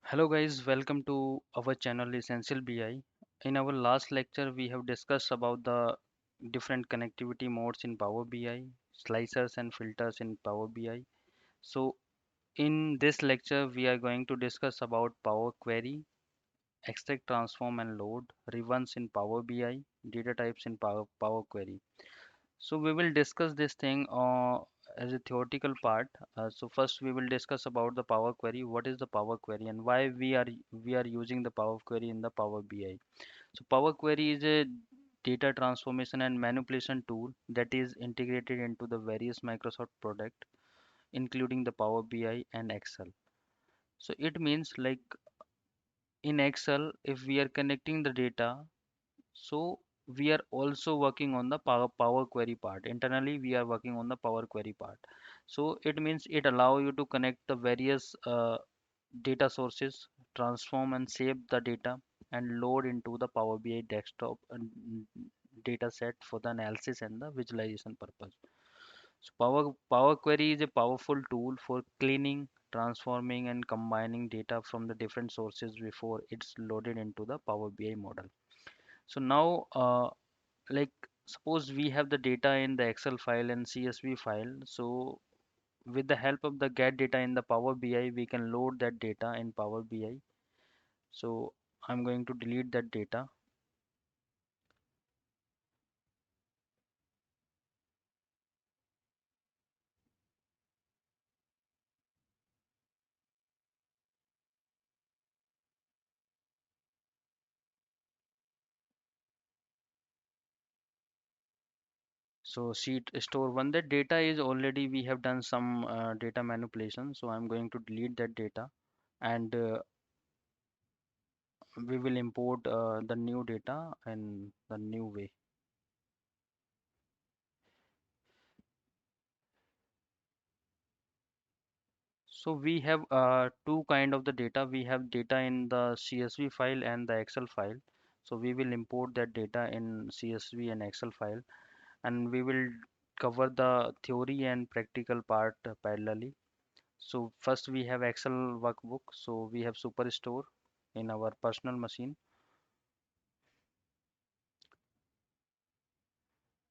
Hello guys, welcome to our channel Essential BI. In our last lecture, we have discussed about the different connectivity modes in Power BI, slicers and filters in Power BI. So in this lecture, we are going to discuss about Power Query, extract, transform and load, ribbons in Power BI, data types in Power Query. So we will discuss this thing as a theoretical part. So first we will discuss about the Power Query. What is the Power Query and why we are using the Power Query in the Power BI. So Power Query is a data transformation and manipulation tool that is integrated into the various Microsoft product, including the Power BI and Excel. So it means like in Excel, if we are connecting the data, so we are also working on the Power Query part. Internally, we are working on the Power Query part. So it means it allow you to connect the various data sources, transform and save the data, and load into the Power BI desktop data set for the analysis and the visualization purpose. So Power Query is a powerful tool for cleaning, transforming, and combining data from the different sources before it's loaded into the Power BI model. So now, like suppose we have the data in the Excel file and CSV file. So with the help of the get data in the Power BI, we can load that data in Power BI. So I'm going to delete that data. So sheet store one, that data is already we have done some data manipulation. So I'm going to delete that data and we will import the new data in the new way. So we have two kind of the data. We have data in the CSV file and the Excel file. So we will import that data in CSV and Excel file, and we will cover the theory and practical part parallelly. So first we have Excel workbook. So we have Superstore in our personal machine.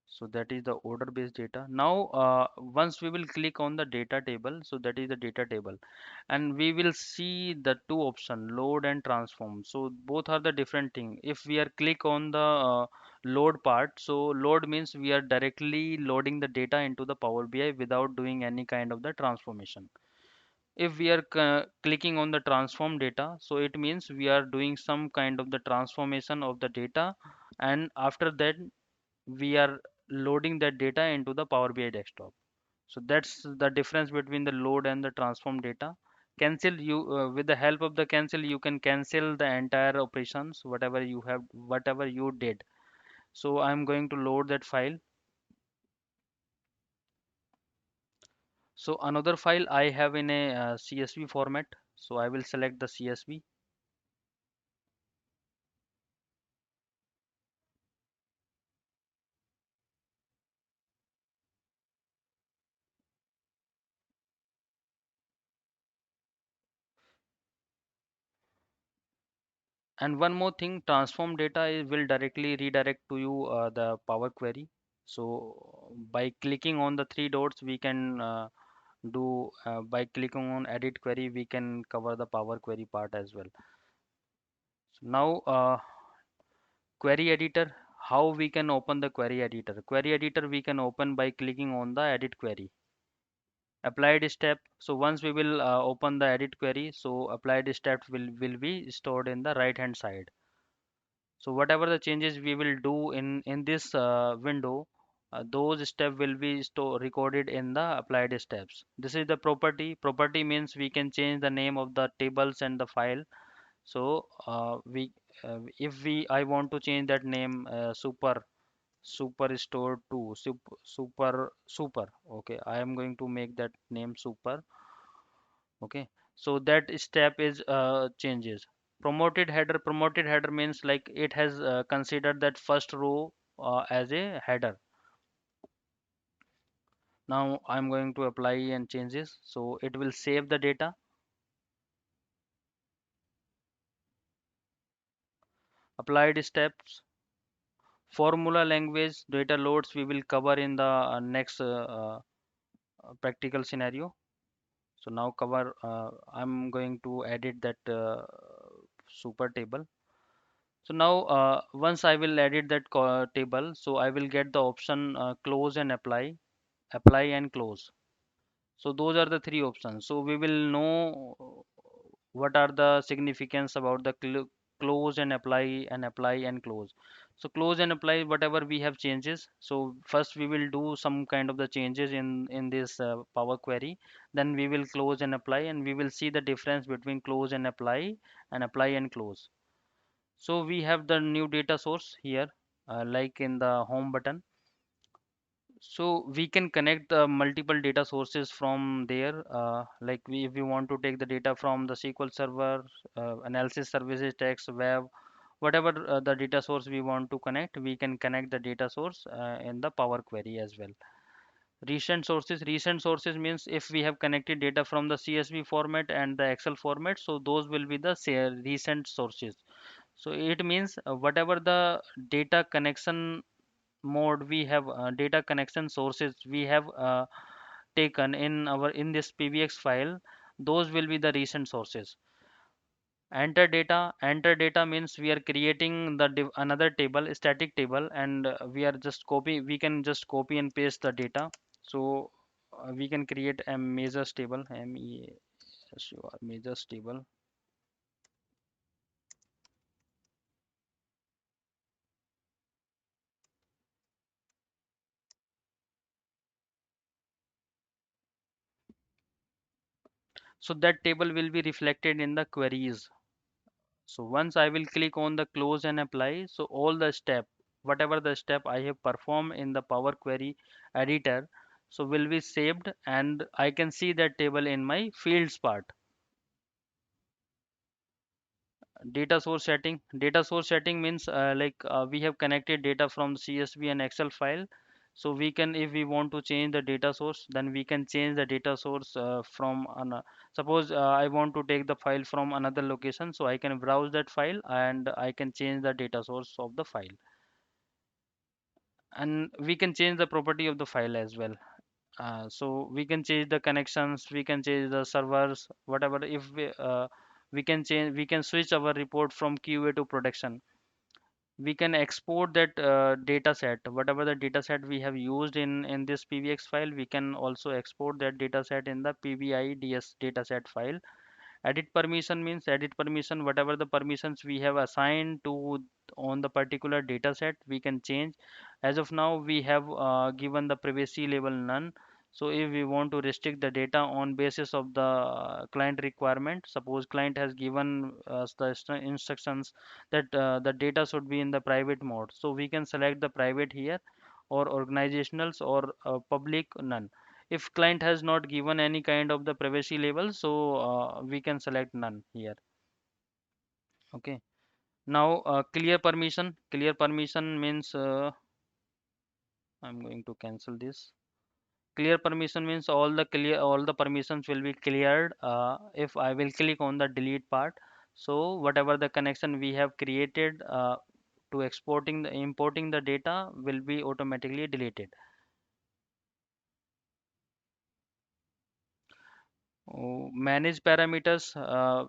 So that is the order based data. Now once we will click on the data table, so that is the data table, and we will see the two option, load and transform. So both are the different thing. If we are click on the load part, so load means we are directly loading the data into the Power BI without doing any kind of the transformation. If we are clicking on the transform data, so it means we are doing some kind of the transformation of the data, and after that we are loading that data into the Power BI desktop. So that's the difference between the load and the transform data. Cancel, you with the help of the cancel, you can cancel the entire operations, whatever you did. So I'm going to load that file. So another file I have in a CSV format. So I will select the CSV. And one more thing, transform data will directly redirect to you the Power Query. So by clicking on the three dots, we can do by clicking on edit query, we can cover the Power Query part as well. So now query editor, how we can open the query editor? Query editor we can open by clicking on the edit query. Applied step, so once we will open the edit query, so applied step will be stored in the right hand side. So whatever the changes we will do in this window, those steps will be recorded in the applied steps. This is the property. Property means we can change the name of the tables and the file. So we if we I want to change that name, super store 2 super. Okay, I am going to make that name super. Okay, so that step is changes. Promoted header means like it has considered that first row as a header. Now I'm going to apply and changes, so it will save the data. applied steps, formula language, data loads we will cover in the next practical scenario. So now cover, I'm going to edit that super table. So now once I will edit that table, so I will get the option close and apply, apply and close. So those are the three options. So we will know what are the significance about the close and apply and close. So close and apply whatever we have changes. So first we will do some kind of the changes in this Power Query. Then we will close and apply, and we will see the difference between close and apply and close. So we have the new data source here, like in the home button. So we can connect the multiple data sources from there. Like if we want to take the data from the SQL Server, analysis services, text, web, whatever the data source we want to connect, we can connect the data source in the Power Query as well. Recent sources means if we have connected data from the CSV format and the Excel format, so those will be the recent sources. So it means whatever the data connection mode we have, data connection sources we have taken in our in this pbx file, those will be the recent sources. Enter data means we are creating the another table, static table, and we can just copy and paste the data. So we can create a measures table, measures table. So that table will be reflected in the queries. So once I will click on the close and apply, so all the step, whatever the step I have performed in the Power Query editor, so will be saved, and I can see that table in my fields part. Data source setting means we have connected data from CSV and Excel file. So we can, if we want to change the data source, then we can change the data source from suppose I want to take the file from another location, so I can browse that file and I can change the data source of the file, and we can change the property of the file as well. So we can change the connections, we can change the servers, whatever. If we can change, we can switch our report from QA to production. We can export that data set, whatever the data set we have used in this pbx file, we can also export that data set in the pbids data set file. Edit permission means edit permission, whatever the permissions we have assigned to on the particular data set, we can change. As of now we have given the privacy level none. So if we want to restrict the data on basis of the client requirement, suppose client has given us the instructions that the data should be in the private mode, so we can select the private here, or organizationals, or public none. If client has not given any kind of the privacy level, so we can select none here. Okay. Now clear permission means I'm going to cancel this. Clear permission means all the permissions will be cleared if I will click on the delete part. So whatever the connection we have created to exporting the importing the data will be automatically deleted. Manage parameters.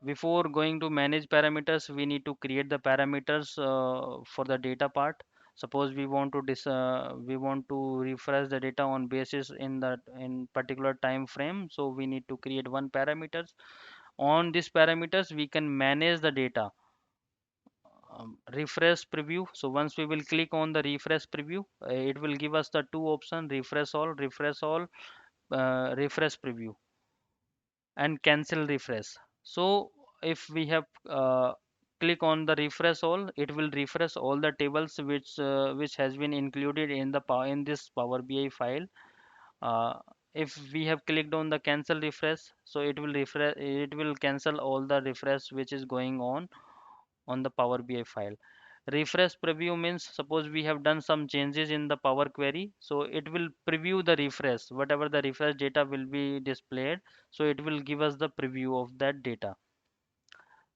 Before going to manage parameters, we need to create the parameters for the data part. Suppose we want to refresh the data on basis in particular time frame. So we need to create one parameters. On these parameters, we can manage the data. Refresh preview. So once we will click on the refresh preview, it will give us the two options: refresh all, refresh preview, and cancel refresh. So if we have click on the refresh all, it will refresh all the tables which has been included in the in this Power BI file. uh, if we have clicked on the cancel refresh, so it will cancel all the refresh which is going on the Power BI file. Refresh preview means suppose we have done some changes in the Power Query, so it will preview the refresh, whatever the refresh data will be displayed, so it will give us the preview of that data.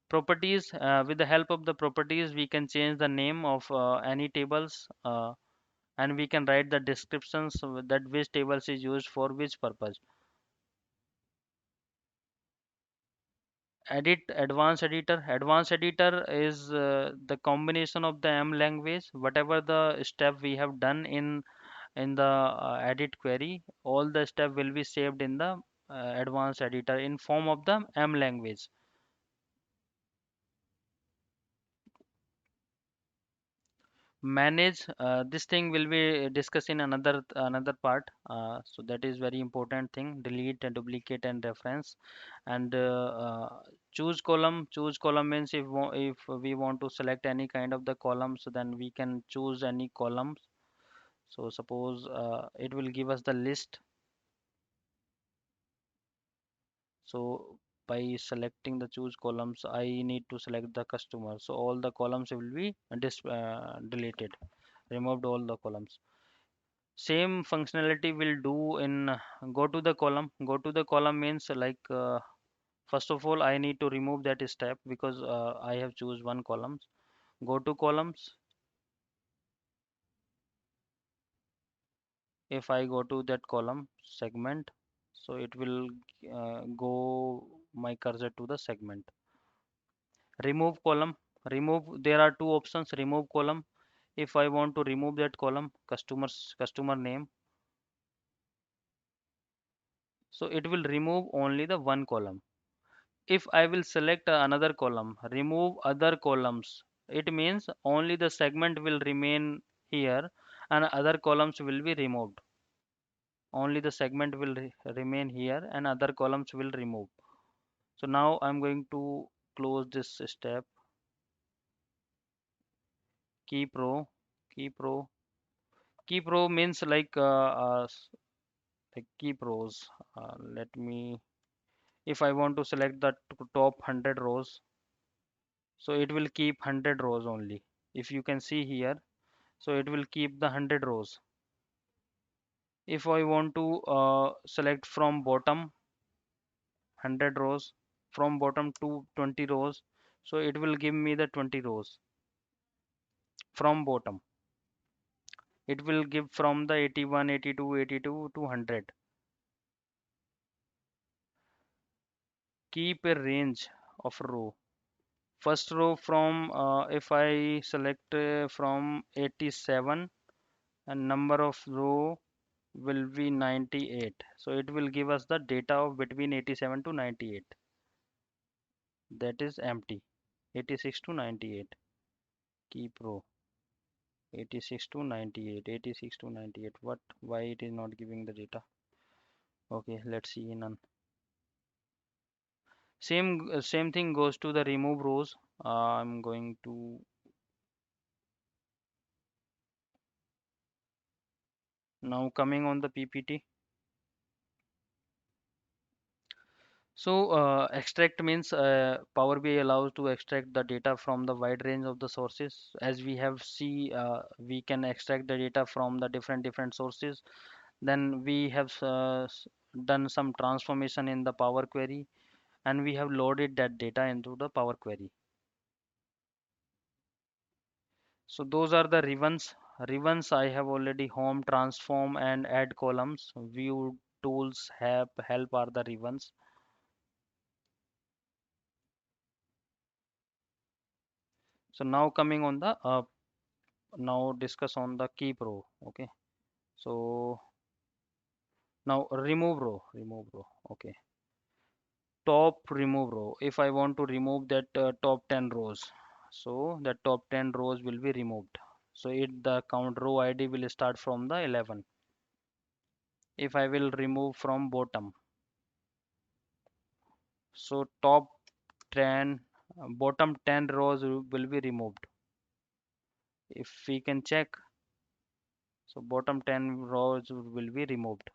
Properties, with the help of the properties we can change the name of any tables, and we can write the descriptions that which tables is used for which purpose. Edit, advanced editor is the combination of the M language. Whatever the step we have done in the edit query, all the step will be saved in the advanced editor in form of the M language. Manage, this thing will be discussed in another part, so that is very important thing. Delete and duplicate and reference. And choose column means if we want to select any kind of the columns, then we can choose any columns. So suppose it will give us the list. So by selecting the choose columns, I need to select the customer, so all the columns will be deleted, removed all the columns. Same functionality will do in go to the column. Go to the column means like, first of all I need to remove that step because I have choose one column. Go to columns. If I go to that column segment, so it will go my cursor to the segment. Remove column. Remove, there are two options. Remove column. If I want to remove that column, customer name, so it will remove only the one column. If I will select another column, remove other columns, it means only the segment will remain here and other columns will be removed. Only the segment will remain here and other columns will remove. So now I'm going to close this step. Keep row, keep row. Keep row means like keep rows. Let me, if I want to select the top 100 rows, so it will keep 100 rows only. If you can see here, so it will keep the 100 rows. If I want to select from bottom 100 rows, from bottom to 20 rows, so it will give me the 20 rows from bottom. It will give from the 81, 82, 82 to 100. Keep a range of row. First row from, if I select from 87, and number of row will be 98, so it will give us the data of between 87 to 98, that is empty. 86 to 98. Keep row 86 to 98, 86 to 98. What, why it is not giving the data? Okay, let's see. None. Same thing goes to the remove rows. I'm going to, now coming on the PPT. So extract means Power BI allows to extract the data from the wide range of the sources. As we have see, we can extract the data from the different sources. Then we have done some transformation in the Power Query, and we have loaded that data into the Power Query. So those are the ribbons. Ribbons I have already home, transform, and add columns. View tools help are the ribbons. So now coming on the now discuss on the keep row. Okay, so now remove row. Okay, top remove row. If I want to remove that top 10 rows, so the top 10 rows will be removed. So it, the count row ID will start from the 11. If I will remove from bottom, so top 10, bottom 10 rows will be removed. If we can check, so bottom 10 rows will be removed.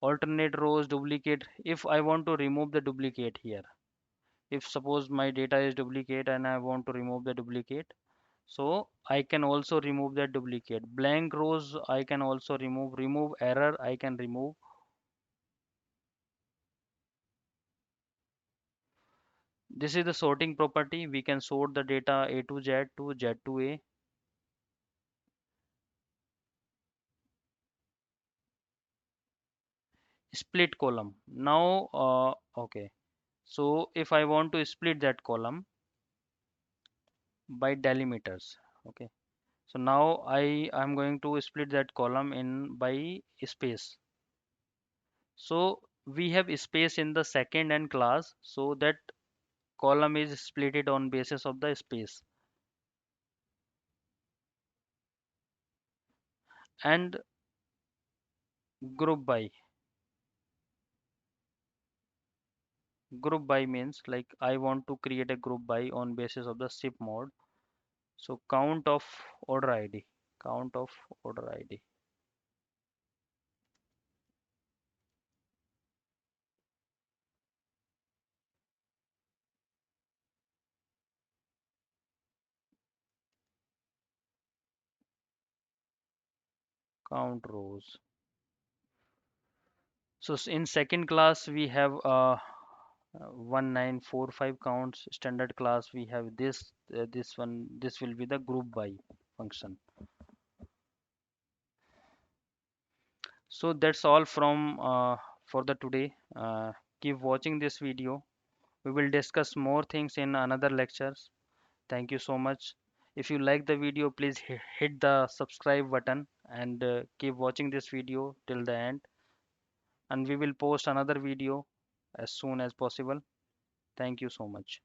Alternate rows, duplicate. If I want to remove the duplicate here, if suppose my data is duplicate and I want to remove the duplicate, so I can also remove that duplicate. Blank rows I can also remove. Remove error I can remove. This is the sorting property. We can sort the data A to Z to Z to A. Split column. Now, okay. So if I want to split that column by delimiters, okay. So now I am going to split that column in by space. So we have space in the second and class, so that column is splitted on basis of the space. And group by. Group by means like I want to create a group by on basis of the ship mode. So count of order ID. Count of order ID. Count rows. So in second class we have 1945 counts. Standard class we have this this one. This will be the group by function. So that's all from for the today. Keep watching this video. We will discuss more things in another lectures. Thank you so much. If you like the video, please hit the subscribe button and keep watching this video till the end. And we will post another video as soon as possible. Thank you so much.